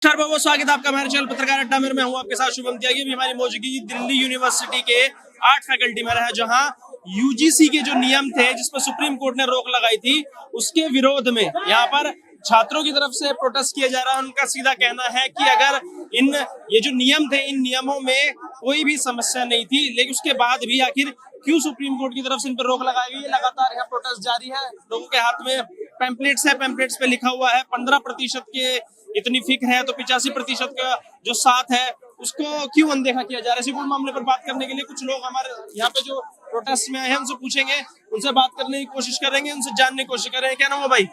नमस्कार, बहुत बहुत स्वागत है आपका हमारे चैनल पत्रकार अड्डा में। मैं हूं आपके साथ शुभम त्यागी। अभी हमारी मौजूदगी दिल्ली यूनिवर्सिटी के आर्ट फैकल्टी में है, जहां यूजीसी के जो नियम थे जिस पर सुप्रीम कोर्ट ने रोक लगाई थी, उसके विरोध में यहाँ पर छात्रों की तरफ से प्रोटेस्ट किया जा रहा है। उनका सीधा कहना है कि अगर ये जो नियम थे, इन नियमों में कोई भी समस्या नहीं थी, लेकिन उसके बाद भी आखिर क्यों सुप्रीम कोर्ट की तरफ से इन पर रोक लगाई गई है। लगातार यहाँ प्रोटेस्ट जारी है। लोगों के हाथ में पैम्पलेट्स है, पैम्पलेट्स पे लिखा हुआ है 15% के इतनी फिक्र है, तो 85% का जो साथ है उसको क्यों अनदेखा किया जा रहा है। इसी पूरे मामले पर बात करने के लिए कुछ लोग हमारे यहाँ पे जो प्रोटेस्ट में आए हैं उनसे पूछेंगे, उनसे बात करने की कोशिश करेंगे, उनसे जानने की कोशिश करेंगे। क्या नाम है भाई?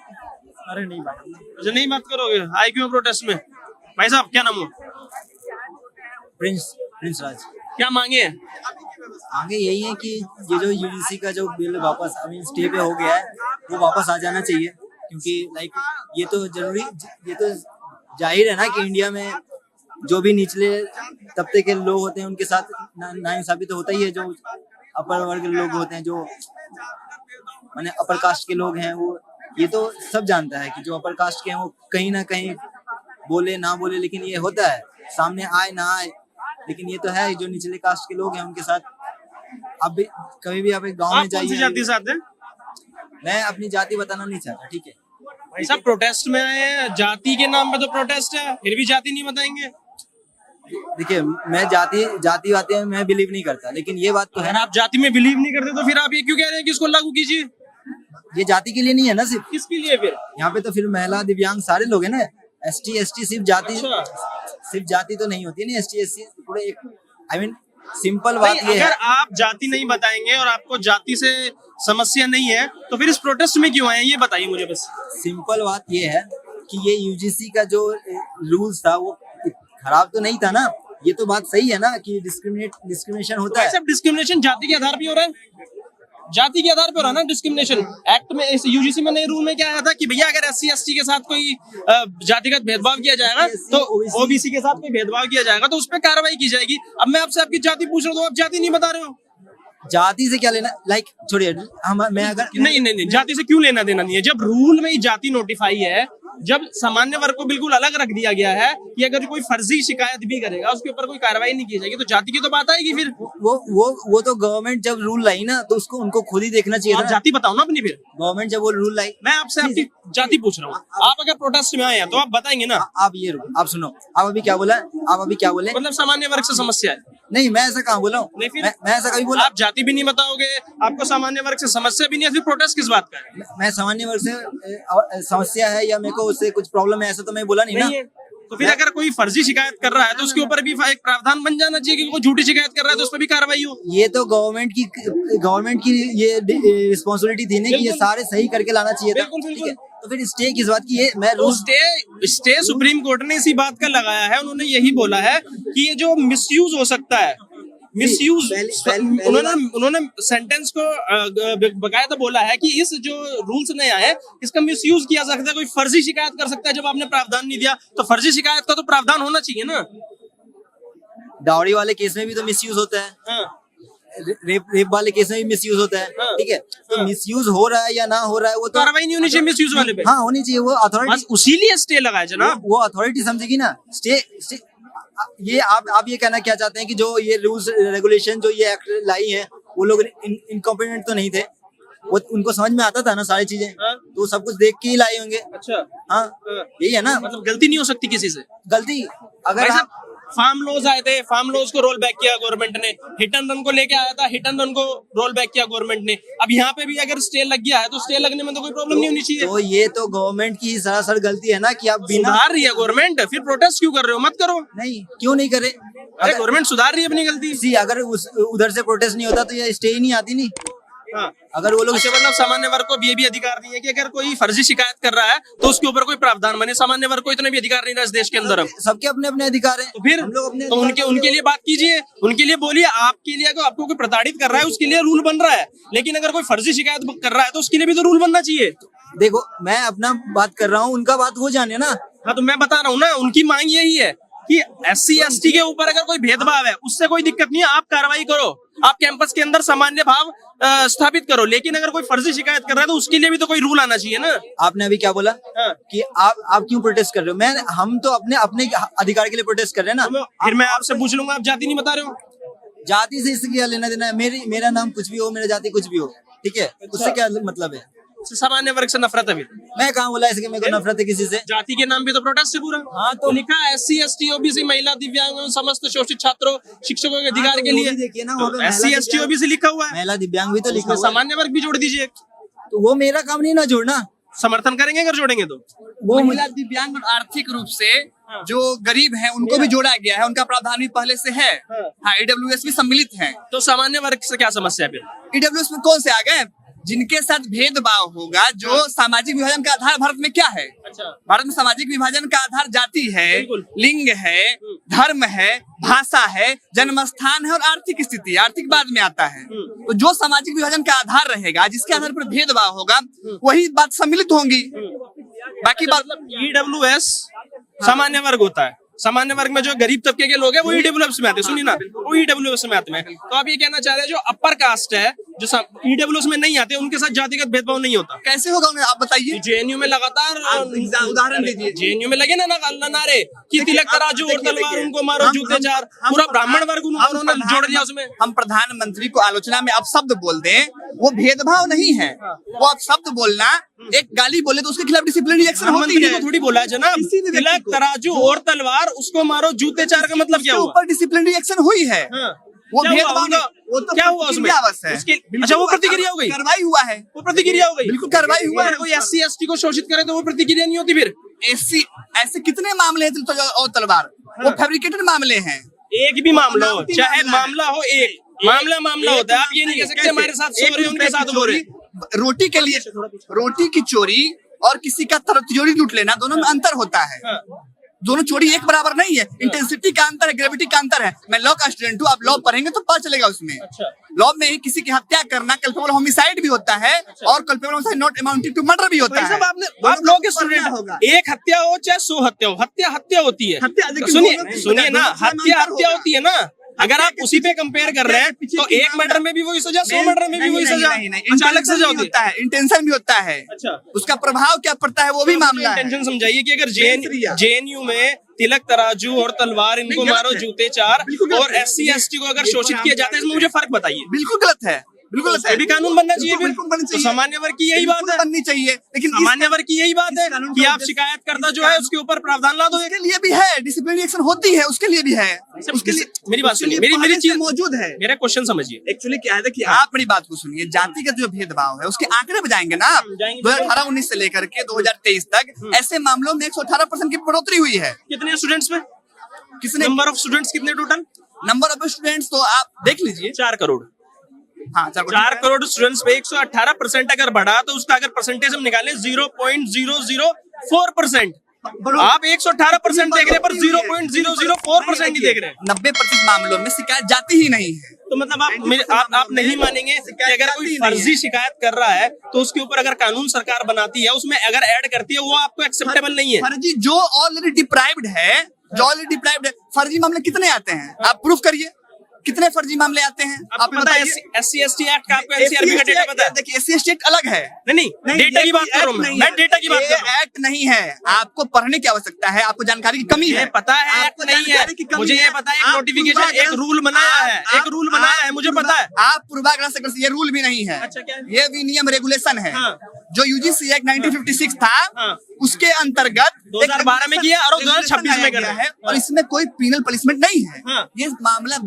अरे नहीं भाई, अच्छा, नहीं बात करोगे? आए क्यों प्रोटेस्ट में? भाई साहब क्या नाम हो? प्रिंस राज। क्या मांगे हैं? आगे यही है कि ये जो यूजीसी का जो बिल वापस स्टे पे हो गया है वो वापस आ जाना चाहिए, क्योंकि लाइक ये तो जाहिर है ना कि इंडिया में जो भी निचले तबके के लोग होते हैं उनके साथ नाइंसाफी तो होता ही है। जो अपर वर्ग के लोग होते हैं, जो माने अपर कास्ट के लोग हैं, वो ये तो सब जानता है कि जो अपर कास्ट के हैं वो कहीं ना कहीं बोले ना बोले, लेकिन ये होता है, सामने आए ना आए, लेकिन ये तो है। जो निचले कास्ट के लोग हैं उनके साथ अब भी कभी भी आप एक गाँव में जाइए। जाति साथ है? मैं अपनी जाति बताना नहीं चाहता, ठीक है भाई साहब, प्रोटेस्ट में आए हैं, जाति के नाम पे तो प्रोटेस्ट है, फिर भी जाति नहीं बताएंगे? देखिए, मैं जाति वाति में मैं बिलीव नहीं करता, लेकिन ये बात तो है अगर आप जाति में बिलीव नहीं करते तो फिर आप ये क्यों कह रहे हैं कि इसको लागू कीजिए? ये जाति के लिए नहीं है ना, सिर्फ किसके लिए फिर? यहाँ पे तो फिर महिला दिव्यांग सारे लोग हैं ना। एसटी सिर्फ जाति तो नहीं होती है ना। एसटी पूरे एक सिंपल बात ये है। अगर आप जाति नहीं बताएंगे और आपको जाति से समस्या नहीं है तो फिर इस प्रोटेस्ट में क्यों आए हैं, ये बताइए मुझे बस। सिंपल बात ये है कि ये यूजीसी का जो रूल्स था वो खराब तो नहीं था ना। ये तो बात सही है ना कि डिस्क्रिमिनेशन होता है। सब डिस्क्रिमिनेशन जाति के आधार पर हो रहा है, जाति के आधार पर हो रहा है ना डिस्क्रिमिनेशन। एक्ट में, इस यूजीसी में नए रूल में क्या आया था कि भैया अगर SC ST के साथ कोई जातिगत भेदभाव किया जाएगा तो ओबीसी के साथ कोई भेदभाव किया जाएगा तो उस पर कार्रवाई की जाएगी। अब मैं आपसे आपकी जाति पूछ रहा हूँ, आप जाति नहीं बता रहे हो। जाति से क्या लेना? छोड़िए, मैं अगर नहीं, जाति से क्यों लेना देना नहीं है? जब रूल में ही जाति नोटिफाई है, जब सामान्य वर्ग को बिल्कुल अलग रख दिया गया है कि अगर कोई फर्जी शिकायत भी करेगा उसके ऊपर कोई कार्रवाई नहीं की जाएगी, तो जाति की तो बात आएगी फिर। वो तो गवर्नमेंट जब रूल लाई ना तो उसको उनको खुद ही देखना चाहिए ना। जाति बताओ ना अपनी फिर। गवर्नमेंट जब वो रूल लाई, मैं आपसे आपकी जाति पूछ रहा हूँ। आप अगर प्रोटेस्ट में आए हैं तो आप बताएंगे ना। आप सुनो, आप अभी क्या बोले? मतलब सामान्य वर्ग से समस्या है? नहीं, मैं ऐसा कहाँ बोला हूँ। मैं ऐसा कभी बोला? आप जाति भी नहीं बताओगे, आपको सामान्य वर्ग से समस्या भी नहीं है, फिर प्रोटेस्ट किस बात का है? मैं सामान्य वर्ग से समस्या है या मेरे को उससे कुछ प्रॉब्लम है ऐसा तो मैं बोला नहीं ना। तो फिर अगर कोई फर्जी शिकायत कर रहा है तो उसके ऊपर भी एक प्रावधान बन जाना चाहिए कि कोई झूठी शिकायत कर रहा है तो उस पर भी कार्रवाई हो। ये तो गवर्नमेंट की ये रिस्पॉन्सिबिलिटी थी ना कि ये सारे सही करके लाना चाहिए था। बिल्कुल। तो फिर स्टे किस बात की? स्टे सुप्रीम कोर्ट ने इसी बात का लगाया है। उन्होंने यही बोला है कि ये जो मिसयूज हो सकता है, उन्होंने सेंटेंस को बकायदा बोला है कि इस जो रूल्स नए आए इसका मिसयूज किया जा सकता है, कोई फर्जी शिकायत कर सकता है। जब आपने प्रावधान नहीं दिया तो फर्जी शिकायत का तो प्रावधान होना चाहिए ना। डाउरी वाले केस में भी तो मिसयूज होता है। हाँ। रेप वाले केस में भी मिसयूज होता है। हाँ। ठीक है, तो मिसयूज हो रहा है या ना हो रहा है वो तो कार्रवाई नहीं होनी चाहिए मिसयूज वाले पे। हाँ, होनी चाहिए। वो अथॉरिटी, उसीलिए स्टे लगाया जनाब। वो अथॉरिटी समझेगी ना। स्टे ये आप ये कहना क्या चाहते हैं कि जो ये रूल्स रेगुलेशन जो ये एक्ट लाई है वो लोग इनकॉम्पिटेंट तो नहीं थे? वो उनको समझ में आता था ना सारी चीजें। हाँ। तो सब कुछ देख के ही लाए होंगे। अच्छा। हाँ, यही है ना। मतलब गलती नहीं हो सकती किसी से। गलती अगर आप फार्म लॉज आए थे, फार्म लॉज को रोल बैक किया गवर्नमेंट ने। हिट एंड रन को लेके आया था, हिट एंड रन को रोल बैक किया गवर्नमेंट ने। अब यहाँ पे भी अगर स्टे लग गया है तो स्टे लगने में तो कोई प्रॉब्लम नहीं होनी चाहिए। तो ये तो गवर्नमेंट की सरासर गलती है ना कि आप बिना सुधार रही है गवर्नमेंट, फिर प्रोटेस्ट क्यों कर रहे हो? मत करो। नहीं, क्यों नहीं करे? अरे गवर्नमेंट सुधार रही है अपनी गलती। अगर उधर से प्रोटेस्ट नहीं होता तो ये स्टे ही नहीं आती नहीं। हाँ। अगर वो लोग इससे मतलब सामान्य वर्ग को ये भी अधिकार नहीं है कि अगर कोई फर्जी शिकायत कर रहा है तो उसके ऊपर कोई प्रावधान बने। सामान्य वर्ग को इतना भी अधिकार नहीं रहा इस देश के अंदर। सबके अपने अपने अधिकार हैं। तो फिर हम लोग अपने तो उनके लिए बात कीजिए, उनके लिए बोलिए। आपके लिए अगर आपको कोई प्रताड़ित कर रहा है उसके लिए रूल बन रहा है, लेकिन अगर कोई फर्जी शिकायत कर रहा है तो उसके लिए भी तो रूल बनना चाहिए। देखो, मैं अपना बात कर रहा हूँ, उनका बात वो जाने ना। हाँ, तो मैं बता रहा हूँ ना, उनकी मांग यही है कि SC ST के ऊपर अगर कोई भेदभाव है उससे कोई दिक्कत नहीं है, आप कार्रवाई करो। आप कैंपस के अंदर सामान्य भाव स्थापित करो, लेकिन अगर कोई फर्जी शिकायत कर रहा है तो उसके लिए भी तो कोई रूल आना चाहिए ना। आपने अभी क्या बोला हाँ। कि आप क्यों प्रोटेस्ट कर रहे हो? मैं हम तो अपने अपने अधिकार के लिए प्रोटेस्ट कर रहे हैं ना। फिर मैं आपसे पूछ लूंगा, आप जाति नहीं बता रहे हो? जाति से इससे क्या लेना देना है? मेरा नाम कुछ भी हो, मेरा जाति कुछ भी हो, ठीक है, उससे क्या मतलब है? सामान्य वर्ग से नफरत है फिर? मैं कहाँ बोला इसके मेरे को नफरत है किसी से? जाति के नाम पे तो प्रोटेस्ट है पूरा। हाँ, तो लिखा है SC ST OBC महिला दिव्यांग एवं समस्त शोषित छात्रों शिक्षकों के अधिकार के लिए। देखिए ना, वहाँ पे SC ST OBC लिखा हुआ है, महिला दिव्यांग भी तो लिखा हुआ है। सामान्य वर्ग भी जोड़ दीजिए। तो वो मेरा काम नहीं ना जोड़ना। समर्थन करेंगे अगर जोड़ेंगे तो? वो महिला दिव्यांग और आर्थिक रूप से जो गरीब हैं उनको भी जोड़ा गया है, उनका प्रावधान भी पहले से है। हाँ, EWS भी सम्मिलित है। तो सामान्य वर्ग से क्या समस्या है फिर? EWS में कौन से आ गए? जिनके साथ भेदभाव होगा, जो सामाजिक विभाजन का आधार भारत में क्या है? अच्छा, भारत में सामाजिक विभाजन का आधार जाति है, बिल्कुल। लिंग है, धर्म है, भाषा है, जन्म स्थान है और आर्थिक स्थिति। आर्थिक बाद में आता है। तो जो सामाजिक विभाजन का आधार रहेगा, जिसके आधार पर भेदभाव होगा, वही बात सम्मिलित होंगी। बाकी बात EWS सामान्य वर्ग होता है। सामान्य वर्ग में जो गरीब तबके के लोग हैं वो EWS में आते हैं। सुनिए ना, वो EWS में आते हैं। तो आप ये कहना चाह रहे हैं जो अपर कास्ट है, जो EWS में नहीं आते, उनके साथ जातिगत भेदभाव नहीं होता? कैसे होगा उन्हें आप बताइए। JNU में लगातार उदाहरण दीजिए। JNU में लगे ना नारे कि तिलक तराजू और तलवार, उनको मारो जूते चार, पूरा ब्राह्मण वर्ग उन्होंने जोड़ दिया उसमें। हम प्रधानमंत्री को आलोचना में अपशब्द बोल दें, वो भेदभाव नहीं है। वो अपशब्द बोलना, एक गाली बोले तो उसके खिलाफ डिसिप्लिनरी एक्शन होती है। तो थोड़ी बोला है जनाब, तिलक तराजू और तलवार, उसको मारो जूते चार का मतलब क्या हुआ? ऊपर डिसिप्लिनरी एक्शन हुई है। वो क्या हुआ भेदभाव उनका? वो तो क्या हुआ उसमें? प्रतिक्रिया है। अच्छा, वो प्रतिक्रिया हो गई, कार्रवाई हुआ है। वो प्रतिक्रिया हो गई, बिल्कुल कार्रवाई हुआ है। कोई SC ST को शोषित करे तो वो प्रतिक्रिया नहीं होती फिर? ऐसे कितने मामले हैं तिलक और तलवार? वो फैब्रिकेटेड मामले हैं। एक भी मामला हो, चाहे मामला हो, एक मामला होता है। आप ये नहीं कह सकते हमारे साथ सो रहे उनके साथ हो रहे। रोटी के लिए रोटी की चोरी और किसी का तिजोरी लूट लेना, दोनों में अंतर होता है। दोनों चोरी एक बराबर नहीं है। इंटेंसिटी का अंतर है, ग्रेविटी का अंतर है। मैं लॉ का स्टूडेंट हूँ, आप लॉ पढ़ेंगे तो पता चलेगा उसमें। लॉ में ही किसी की हत्या करना कल्पेबल होमिसाइड भी होता है और culpable homicide not amounting to murder भी होता है। आप लॉ के स्टूडेंट होगा, एक हत्या हो चाहे 100 हत्या हो, हत्या होती है। सुनिए ना, हत्या होती है ना। अगर आप उसी पे कंपेयर कर रहे हैं तो एक मर्डर में भी वही सजा, 100 मर्डर में भी वही सजा, अचानक सजा होता है। इंटेंशन भी होता है। अच्छा, उसका प्रभाव क्या पड़ता है वो भी मामला है। इंटेंशन समझाइए कि अगर JNU में तिलक तराजू और तलवार, इनको मारो जूते चार, और SC ST को अगर शोषित किया जाता है, इसमें मुझे फर्क बताइए। बिल्कुल गलत है, बिल्कुल ये भी कानून बनना चाहिए। बिल्कुल बनना चाहिए। सामान्य वर्ग की यही बात है, बननी चाहिए। लेकिन सामान्य वर्ग की यही बात है कि आप शिकायत करता जो है उसके ऊपर प्रावधान ला दो। उसके लिए भी है, डिसिप्लिनरी एक्शन होती है, उसके लिए भी है। उसके लिए मेरी बात सुनिए, मेरी चीज मौजूद है। मेरा क्वेश्चन समझिए। एक्चुअली क्या है कि आप मेरी बात को सुनिए। जातिगत जो भेदभाव है उसके आंकड़े बजाएंगे ना आप। 2018-19 से लेकर के 2023 तक ऐसे मामलों में 118% की बढ़ोतरी हुई है। कितने स्टूडेंट्स में? किसने? नंबर ऑफ स्टूडेंट्स कितने टोटल? नंबर ऑफ स्टूडेंट्स तो आप देख लीजिए, 4 करोड़। हाँ, 4 करोड़ स्टूडेंट्स पे 118% अगर बढ़ा तो उसका अगर परसेंटेज हम निकालें 0.004%। आप 118% देख रहे हैं पर 0.004% ही देख रहे हैं। 90% मामलों में शिकायत जाती ही नहीं है। तो मतलब आप नहीं मानेंगे कि अगर कोई फर्जी शिकायत कर रहा है तो उसके ऊपर अगर कानून सरकार बनाती है, उसमें अगर ऐड करती है, वो आपको एक्सेप्टेबल नहीं है? फर्जी जो ऑलरेडी डिप्राइव्ड है, फर्जी मामले कितने आते हैं आप प्रूफ करिए। कितने फर्जी मामले आते हैं आप पता है? SC ST एक्ट का आपको NCRB का डेटा पता है? देखिए, SC ST एक्ट अलग है। नहीं, डेटा की बात कर रहा हूं मैं डेटा की बात कर रहा हूं। एक्ट नहीं है, आपको पढ़ने की आवश्यकता है, आपको जानकारी की कमी है। पता है एक्ट नहीं है, मुझे ये पता है। एक नोटिफिकेशन, एक रूल बनाया है, मुझे पता है। आप पूर्वाग्रह से ये रूल भी नहीं है। अच्छा, क्या है? ये विनियम रेगुलेशन है जो UGC एक्ट 1956 था, उसके अंतर्गत 2012 में किया और 2026 में करा है। और इसमें कोई पीनल पनिशमेंट नहीं है। ये मामला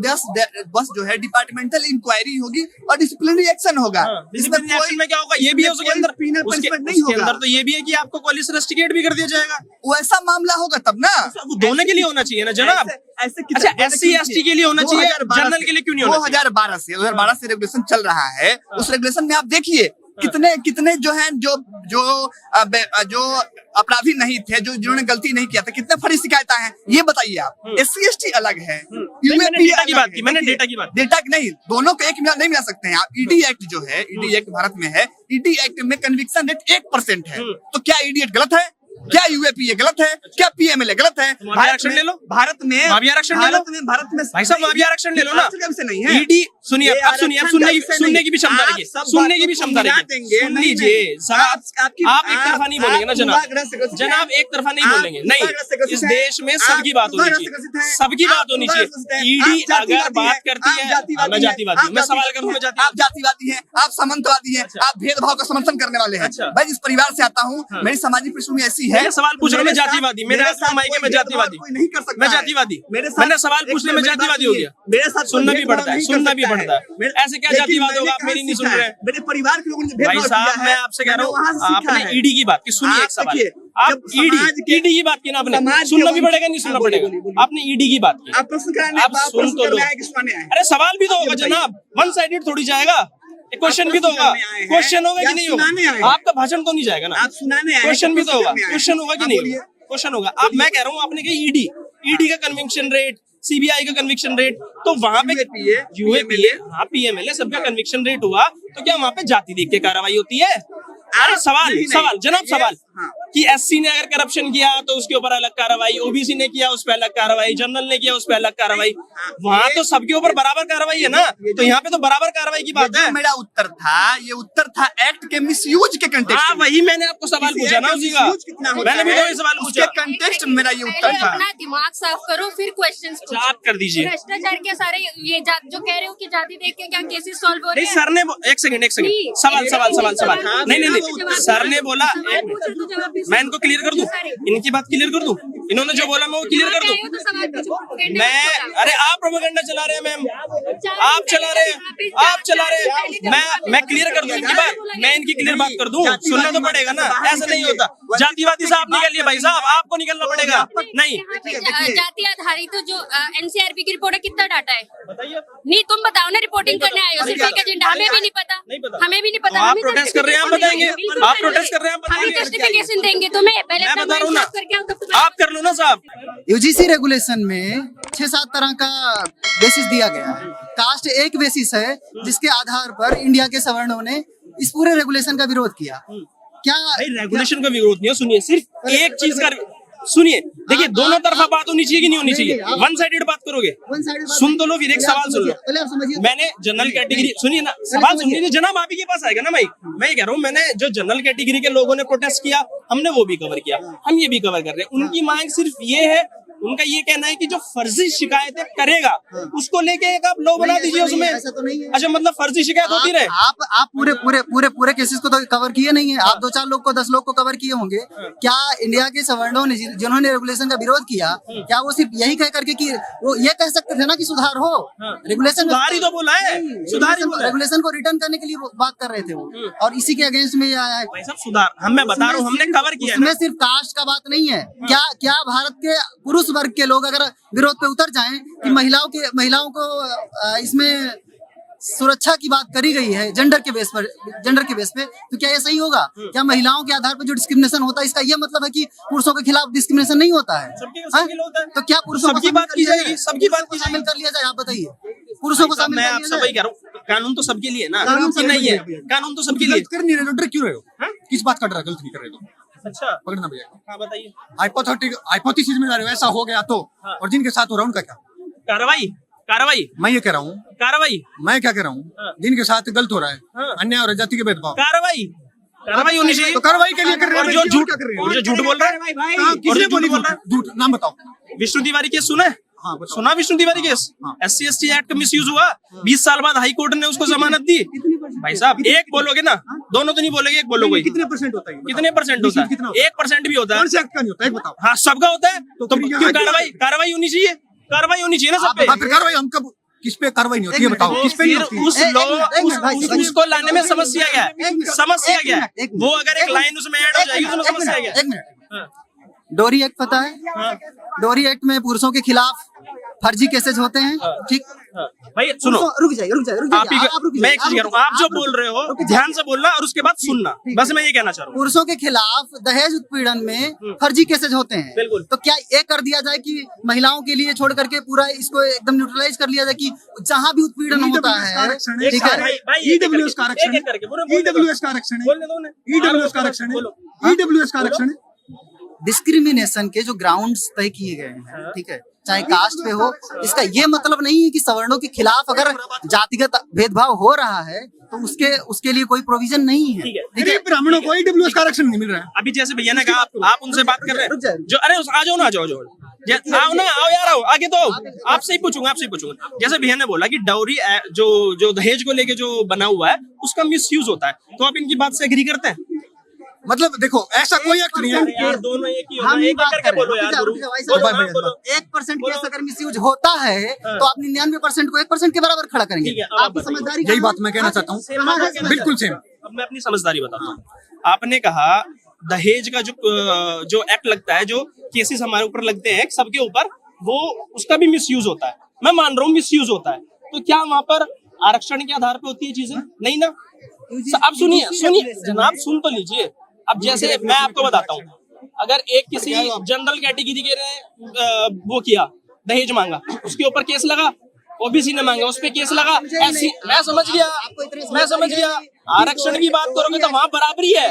बस जो है डिपार्टमेंटल इंक्वायरी होगी और डिसिप्लिनरी एक्शन होगा। इसमें कोई में क्या होगा ये भी है उसके अंदर, पीनल पनिशमेंट नहीं होगा। अंदर तो ये भी है कि आपको कॉलेज रस्टिकेट भी कर दिया जाएगा। वैसा मामला होगा तब ना। वो दोनों के लिए होना चाहिए ना जनाब। अच्छा, SC ST के लिए होना चाहिए, जनरल के लिए क्यों नहीं होना चाहिए? 2012 से रेगुलेशन चल रहा है। उस रेगुलेशन में आप देखिए कितने जो है जो अपराधी नहीं थे, जो जिन्होंने गलती नहीं किया था, कितने फर्जी शिकायत हैं, ये बताइए आप। SC ST अलग है, UAP की बात की मैंने, डेटा की बात। डेटा नहीं, दोनों को एक नहीं मिला सकते हैं आप। ED एक्ट जो है, ED एक्ट भारत में है, ED एक्ट में कन्विक्शन रेट 1% है। तो क्या ED एक्ट गलत है? क्या UAP ये गलत है? क्या PMLA गलत है? आरक्षण ले लो, भारत में आरक्षण ले लो, भारत में भाई साहब आरक्षण ले लो ना। नहीं है। ED सुनिए अब सुनने की भी क्षमता रखिए, सुनने की भी क्षमता रखिए, सुन लीजिए साहब। आप एक तरफा नहीं बोलेंगे ना जनाब, जनाब एक तरफा नहीं बोलेंगे, नहीं, इस देश में सबकी बात होनी चाहिए, सबकी बात होनी चाहिए। ईडी अगर बात करती है, मैं जातिवादी हूं, मैं सवाल करूं, मैं आप जातिवादी हैं, आप सामंतवादी हैं, आप भेदभाव का समर्थन करने वाले हैं। मैं जिस परिवार से आता हूँ, मेरी सामाजिक पृष्ठभूमि ऐसी है। सवाल पूछ रहा हूं, मैं जातिवादी, मेरे मायके में जातिवादी, नहीं कर सकता, मैं जातिवादी, मैंने सवाल पूछने में जातिवादी हो गया। मेरे साथ सुनना भी पड़ता है, सुनना भी पड़ता है। ऐसे क्या जातिवाद होगा, आप मेरी नहीं सुन रहे? मेरे परिवार के लोगों ने भाई साहब मैं आपसे कह रहा हूँ, आपने ईडी की बात की, सुनिए एक सवाल, आप ईडी की बात की ना, आपने सुनना भी पड़ेगा, नहीं सुनना पड़ेगा? आपने ईडी की बात की, आप सुन तो लो। अरे सवाल भी तो होगा जनाब, वन साइडेड थोड़ी जाएगा, क्वेश्चन भी तो होगा, क्वेश्चन होगा कि नहीं होगा? आपका भाषण तो नहीं जाएगा ना, क्वेश्चन भी तो होगा, क्वेश्चन होगा कि नहीं होगा? क्वेश्चन होगा। अब मैं कह रहा हूँ, आपने कहा ईडी का कन्विक्शन रेट, सीबीआई का कन्विक्शन रेट, तो वहां पे यूएपीए, हाँ पीएमएलए सबका कन्विक्शन रेट हुआ, तो क्या वहां पे जाति देख के कार्रवाई होती है? अरे सवाल जनाब, सवाल कि एससी ने अगर करप्शन किया तो उसके ऊपर अलग कार्रवाई, ओबीसी ने किया उस पर अलग कार्रवाई, जनरल ने किया उस पर अलग कार्रवाई, वहाँ तो सबके ऊपर बराबर कार्रवाई है ना, तो यहाँ पे तो बराबर कार्रवाई की बात है। मेरा उत्तर था, ये उत्तर था एक्ट के मिसयूज के कंटेक्स्ट। हाँ वही मैंने आपको सवाल पूछा ना उसी का, मैंने भी वही सवाल पूछा, कंटेक्स्ट में मेरा ये उत्तर था। अपना दिमाग साफ करो, फिर क्वेश्चन आप कर दीजिए। भ्रष्टाचार के सारे ये जो कह रहे हो कि जाति देख के क्या केसेस सॉल्व हो रहे नहीं हैं? सर ने एक सेकंड सवाल नहीं सर ने बोला, मैं इनको क्लियर कर दूं, इनकी बात क्लियर कर दूं, इन्होंने जो बोला मैं वो क्लियर कर दूं। मैं अरे आप प्रोपेगेंडा चला रहे हैं मैम, आप चला रहे हैं, मैं क्लियर कर दूं इनकी बात, मैं इनकी क्लियर बात कर दूं, सुनना तो पड़ेगा ना, ऐसा नहीं होता। जातिवादी से आप निकलिए भाई साहब, आपको निकलना पड़ेगा। नहीं जाति आधारित तो जो एनसीआरबी की रिपोर्ट है, कितना डाटा है बताइए, नहीं तुम बताओ ना, रिपोर्टिंग करने आए हो, सिर्फ एक एजेंडा, हमें भी नहीं पता, हमें भी नहीं पता। आप प्रोटेस्ट कर रहे हैं, आप बताएंगे, आप प्रोटेस्ट कर रहे हैं, आप हम बताएंगे, जस्टिफिकेशन देंगे तुम्हें, पहले मैं बता रहा हूँ ना, करके आओ, तब तुम्हें आप कर लो ना साहब। यूजीसी रेगुलेशन में 6-7 तरह का बेसिस दिया गया है। कास्ट एक बेसिस है जिसके आधार पर इंडिया के सवर्णों ने इस पूरे रेगुलेशन का विरोध किया। क्या रेगुलेशन का विरोध नहीं है, सुनिए सिर्फ एक चीज का सुनिए, देखिए दोनों तरफा बात होनी चाहिए कि नहीं होनी चाहिए? वन साइडेड बात करोगे? सुन तो लो, फिर एक सवाल सुन लो। मैंने जनरल कैटेगरी, सुनिए ना, सवाल सुनिए जनाब, आप ही के पास आएगा ना भाई। मैं ये कह रहा हूँ, मैंने जो जनरल कैटेगरी के लोगों ने प्रोटेस्ट किया, हमने वो भी कवर किया, हम ये भी कवर कर रहे हैं। उनकी मांग सिर्फ ये है, उनका ये कहना है कि जो फर्जी शिकायतें करेगा उसको लेके एक आप लो बना दीजिए उसमें। ऐसा तो नहीं है। अच्छा मतलब फर्जी शिकायत होती रहे। आप पूरे केसेस को तो कवर किए नहीं है। आप 2-4 लोग को 10 लोग को कवर किए होंगे। क्या इंडिया के सवर्णों ने जिन्होंने रेगुलेशन का विरोध किया, क्या वो सिर्फ यही कह करके कि वो ये कह सकते थे ना कि सुधार हो? रेगुलेशन सुधार ही तो बोला है, रेगुलेशन को रिटर्न करने के लिए बात कर रहे थे वो, और इसी के अगेंस्ट में आया है। भाई साहब सुधार, मैं बता रहा हूँ, हमने कवर किया। इसमें सिर्फ कास्ट का बात नहीं है। क्या भारत के पुरुष वर्ग के लोग अगर विरोध पे उतर जाएं कि महिलाओं को इसमें सुरक्षा की बात करी गई है जेंडर के बेस पे, तो क्या ये सही होगा? क्या महिलाओं के आधार पर जो डिस्क्रिमिनेशन होता है, इसका ये मतलब है कि पुरुषों के खिलाफ डिस्क्रिमिनेशन नहीं होता है? तो क्या पुरुषों को बात की जाएगी, सबकी बात की शामिल कर लिया जाए? आप बताइए, पुरुषों को शामिल। मैं आपसे वही कह रहा हूँ, कानून तो सबके लिए ना, नहीं है कानून तो सबके लिए। कर नहीं रहे, डर क्यों रहे हो? किस बात का डर? गलत नहीं कर रहे तो अच्छा पकड़ना भैया। हाँ बताइए, हाइपोथेसिस में ऐसा हो गया तो, और जिनके साथ हो रहा है उनका क्या? कार्रवाई मैं ये कह रहा हूँ, कार्रवाई मैं क्या कह रहा हूँ, जिनके साथ गलत हो रहा है, अन्याय और जाति के भेदभाव, कार्रवाई होनी चाहिए। तो कार्रवाई के लिए कर रहे हैं। और जो झूठ बोल रहा है, किसने बोली झूठ? नाम बताओ। विष्णु तिवारी केस सुना है? हाँ, सुना Vishnu Tiwari case? SC/ST act का मिसयूज हुआ, 20 साल बाद हाई कोर्ट ने उसको जमानत दी। भाई साहब एक बोलोगे ना, दोनों तो नहीं बोलोगे, एक बोलोगे। कितने परसेंट होता है? कितने परसेंट होता है? 1% भी होता है। कौन से एक्ट का नहीं होता है बताओ? हाँ सबका होता है, तो क्यों कार्रवाई होनी चाहिए? कार्रवाई होनी चाहिए ना सब पे। फिर कार्रवाई हम कब, किस पे कार्रवाई नहीं होती है बताओ? किस पे नहीं होती? उसको लाने में समस्या क्या है? वो अगर एक लाइन उसमें ऐड हो जाएगी उसमें समस्या क्या है? एक मिनट, डोरी एक्ट पता है? डोरी एक्ट में पुरुषों के खिलाफ फर्जी केसेज होते हैं, ठीक? भाई सुनो, रुक जाइए। मैं एक चीज कह रहा हूँ, आप जो बोल रहे हो ध्यान से बोलना और उसके बाद सुनना, बस मैं ये कहना चाह रहा हूँ। पुरुषों के खिलाफ दहेज उत्पीड़न में फर्जी केसेज होते हैं, बिल्कुल। तो क्या ये कर दिया जाए कि महिलाओं के लिए छोड़ करके पूरा इसको एकदम न्यूट्रलाइज कर लिया जाए कि जहाँ भी उत्पीड़न होता है, ठीक है? EWS का आरक्षण है, EWS का आरक्षण है, EWS का आरक्षण है, EWS का आरक्षण है। डिस्क्रिमिनेशन के जो ग्राउंड्स तय किए गए हैं, ठीक है, चाहे कास्ट पे हो, इसका ये मतलब नहीं है कि सवर्णों के खिलाफ अगर जातिगत भेदभाव हो रहा है तो उसके लिए कोई प्रोविजन नहीं है। ठीक है। देखिए ब्राह्मणों को ईडब्ल्यूएस का आरक्षण नहीं मिल रहा है। अभी जैसे भैया ने कहा आप उनसे बात कर रहे हैं जो अरे आ जाओ ना, आ जाओ आओ ना, आओ यार आओ आगे, तो आपसे ही पूछूंगा। जैसे भैया ने बोला कि डाउरी जो दहेज को लेके जो बना हुआ है उसका मिसयूज होता है, तो आप इनकी बात से एग्री करते हैं? मतलब देखो ऐसा कोई एक्ट नहीं है। यार दोनों एक ही हम ही बात कर बोलो यार, गुरु। बोलो, हाँ, बोलो। 1% केस अगर मिसयूज होता है तो आप 99% को 1% के बराबर खड़ा करेंगे। ठीक है, अब आप आपकी समझदारी यही बात मैं कहना चाहता हूँ, बिल्कुल सेम। अब मैं अपनी समझदारी बताता हूँ। आपने कहा दहेज का जो एक्ट लगता है, जो केसेस हमारे ऊपर लगते हैं सबके ऊपर, वो उसका भी मिसयूज होता है। मैं मान रहा हूँ मिसयूज होता है, तो क्या वहां पर आरक्षण के आधार पे होती है चीजें? नहीं ना। अब सुनिए जनाब, सुन तो लीजिए। अब जैसे मैं आपको बताता हूँ, अगर एक किसी जनरल कैटेगरी के ने वो किया, दहेज मांगा, उसके ऊपर केस लगा, ओबीसी ने मांगा, उस पे केस लगा, ऐसी मैं समझ गया। आरक्षण की बात करोगे तो वहाँ बराबरी है,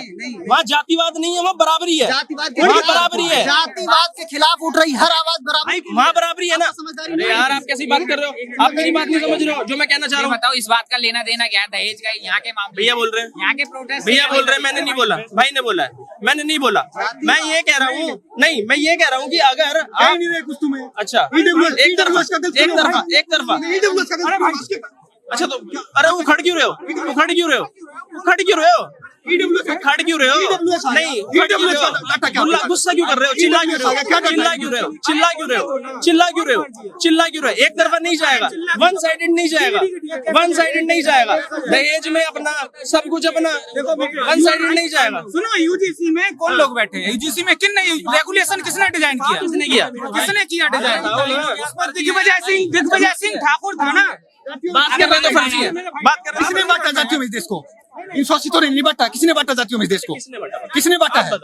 वहाँ जातिवाद नहीं है, वहाँ बराबरी है, वहाँ बराबरी है। जातिवाद के खिलाफ उठ रही हर आवाज बराबर, वहाँ बराबरी है ना। अरे यार आप कैसी बात कर रहे हो? आप मेरी बात नहीं समझ रहे हो जो मैं कहना चाह रहा हूँ। बताओ इस बात का लेना देना क्या है दहेज का? यहाँ के मामले भैया बोल रहे हैं, यहाँ के प्रोटेस्ट भैया बोल रहे हैं, मैंने नहीं बोला, भाई ने बोला है, मैंने नहीं बोला। मैं ये कह रहा हूँ, नहीं मैं ये कह रहा हूँ कि अगर कह नहीं रहे कुछ तुम्हें। अच्छा एक तरफा अच्छा, तो अरे वो खड़ क्यों रहे हो? नहीं, गुस्सा क्यों कर रहे हो? चिल्ला क्यों रहे हो? एक तरफा नहीं जाएगा, वन साइडेड नहीं जाएगा। दहेज में अपना सब कुछ अपना वन साइडेड नहीं जाएगा। सुनो, यूजीसी में कौन लोग बैठे हैं? यूजीसी में रेगुलेशन किसने डिजाइन किया? किसने किया डिजाइन? दिग्विजय सिंह ठाकुर था ना। बात कर रहे तो फर्जी है। किसने बांटा जातियों में इस देश को? इन शोषितों ने नहीं बांटा। किसने बांटा जातियों में इस देश को? किसने बांटा है?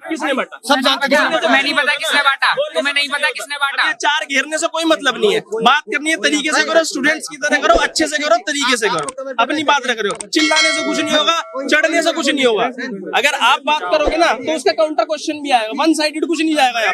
किसने बांटा? सब जानते हैं। तुम्हें नहीं पता किसने बांटा? तुम्हें नहीं पता किसने बांटा? ये चार घेरने से कोई मतलब नहीं है। बात करनी है तरीके से करो, स्टूडेंट्स की तरह करो, अच्छे से करो, तरीके से करो, अपनी बात रख रहे हो। चिल्लाने से कुछ नहीं होगा, चढ़ने से कुछ नहीं होगा। अगर आप बात करोगे ना तो उसका काउंटर क्वेश्चन भी आएगा, वन साइडेड कुछ नहीं जाएगा यहाँ पे।